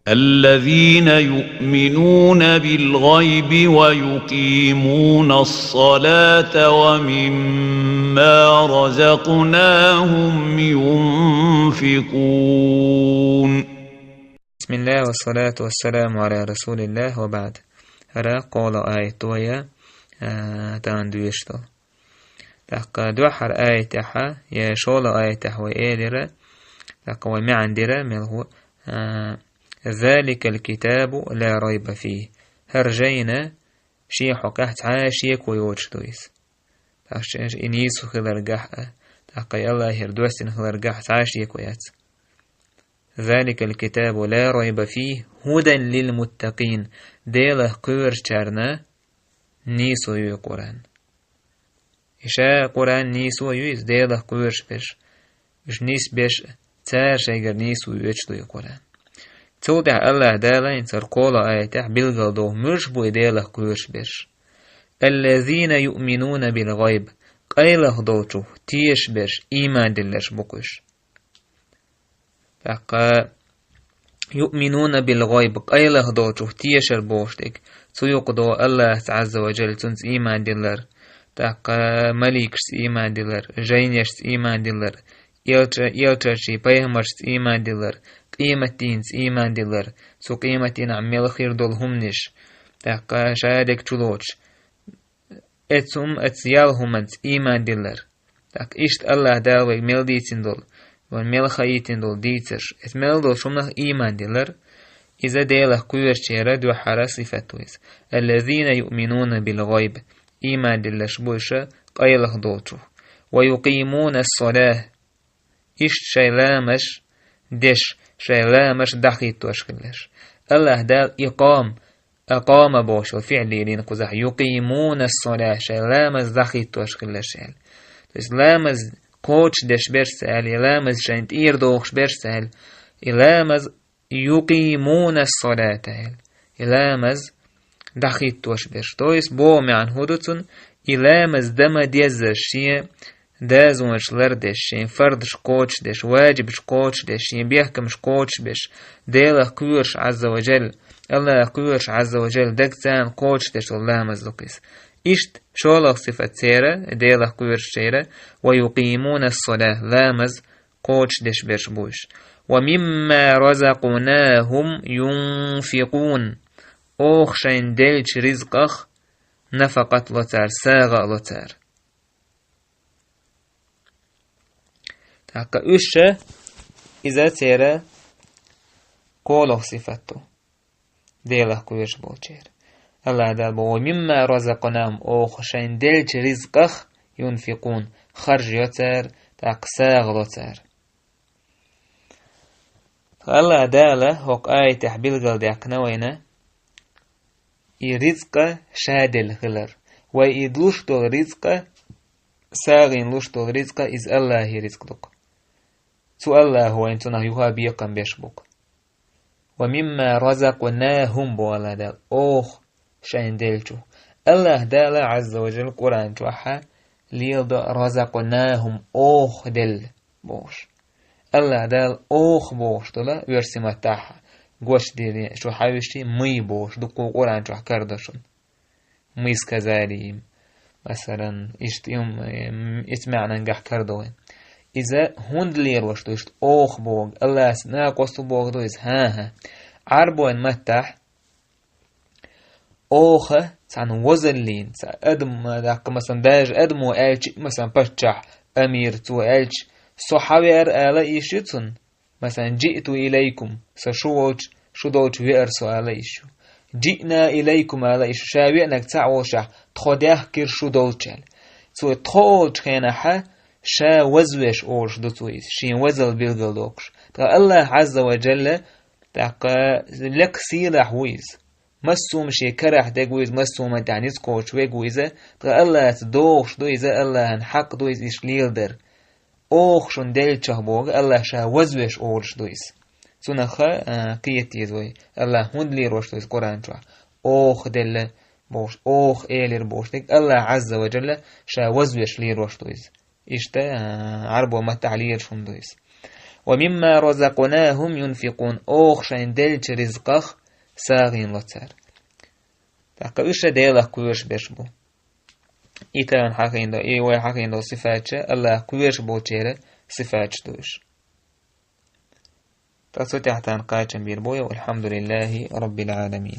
الذين يؤمنون بالغيب ويقيمون الصلاة ومما رزقناهم ينفقون. بسم الله والصلاة والسلام على رسول الله وبعد. هرا قول آية تويا تاندويشتو تاقا دوحر آية تاحا يا شول آية تاحا وإيدرا تاقا ومعندرا ملهو ذلك الكتاب لا ريب فيه هرجينا شيحو قحت عاشيك ويوجدويس تاقش إنيسو خلال قحا تاقا يالله هردوستن خلال قحت عاشيك ويات ذلك الكتاب لا ريب فيه هدى للمتقين ديله قور شارنا نيسو يو قرآن إشاء قرآن نيسو يوز ديله قورش بش نيس بش تار شايقر نيسو يوجدو يو قرآن تودع الله دالا انتر قولا آياتح بلغل دو مش بو ديله قورش بش الذين يؤمنون بالغيب قيله دوچو تيش بش إيمان دلش بقوش فقا يؤمنون بالغيب قيله دوچو تيشر بوشتك سيوق دو الله عز وجل تنس إيمان دلر تاقا مليكش إيمان دلر جينيش إيمان دلر يلترشي بيهمرش إيمان دلر قيمة دينس إيمان دلر سو قيمة دين عميل خير دول همنش تاقا شادك چلوش اتسum اتسيال همنس إيمان دلر تاق إشت الله داوي ميل ديتين دول والميل خيتين دول ديتش اتميل دول شمنخ إيمان دلر إذا ديله قوير شيرا دو حرا صفتويس الذين يؤمنون بالغيب إيمان دلش بوشا قيله دوتو ويقيمون الصلاة إش شيلامش دش شيلامش دخيت وشكلش الله دال أقام بوش وفعلي لينقزح يقيمون الصلاة شيلامش دخيت وشكلش لامز قوش دش برسال لامز شنت إير دوخش برسال لامز يقيمون الصلاة إلامز دخيت وشبش تويس بو معن هدوتن إلامز دم ديزر شيء دازونش لردش شين فردش قوش دش واجبش قوش دش شين بيحكمش قوش بش ديله قوش عز وجل الله قوش عز وجل دكتان قوش دش اللامز لقيس إشت شولغ صفة سيرة ديله قوش شيرة ويقيمون الصلاة لامز قوش دش بش بوش ومما رزقناهم ينفقون أوخشين دلش رزقخ نفقت لتر ساغ لتر تاكا أشة إذا تيرا قوله صفته ديله كويش بوشير الله دال بو ومما رزقناهم أوخشين دلش رزقخ ينفقون خرج يتر تاك ساغ لتر الله داله هوك آية تحبيل قل ديك نوينة رزق شادل خلر وإذ لشتو رزق ساغين لشتو رزق إذ الله رزقك سو الله هو انتنا يوها بيقن بيشبك ومما رزقناهم بوالا دال أوخ شاين ديلشو الله داله عز وجل قرآن توحى ليلد رزقناهم أوخ دل بوش الله دال أوخ بوش طلا ويرسمة تاحا قوش ديري شو حاوشتي مي بوش دقو قرآن شو حكردشون ميس كذاليم مثلا اشتيهم اتمعنا نجح كردوين إذا هند لير وشتو اشت أوخ بوغ الله سنا قوستو بوغ دويز ها عربوين متح أوخ سان وزلين سا أدم داك مثلا داج أدمو ألش مثلا بشح أمير تو ألش صحابي آلا إيشيتون مثلا جئت إليكم سشووش شدوش ويرسو آلا إيشو جئنا إليكم آلا إيشو شاوينك تعوشح تخديه كير شدوشل سو تخوش خيناحا شا وزوش أوش دوتويس شين وزل بيلغل دوكش تا الله عز وجل تاقا لك سيلح ويز مسوم شي كرح دقويز مسوم دعنيز كوش ويقويزة تا الله تدوش دويزة الله حق دويز إيش ليلدر أوخ شون دلچه بوغ الله شا وزوش أورش دويس سنخا قيتي زوي الله هند لي روش دويس قرآن شوح أوخ دل بوش أوخ إيلير بوش ديك الله عز وجل شا وزوش لي روش دويس إشتا عربو ما تعلير شون دويس ومما رزقناهم ينفقون أوخشين دلج رزقخ ساغين لتر تحقا إيش ديلا كويش بشبو إيتان حقين دو إيوه حقين دو صفاتش الله كويش بو تيرا صفاتش دوش تسوتي حتى نقاچن بيربويا والحمد لله رب العالمين.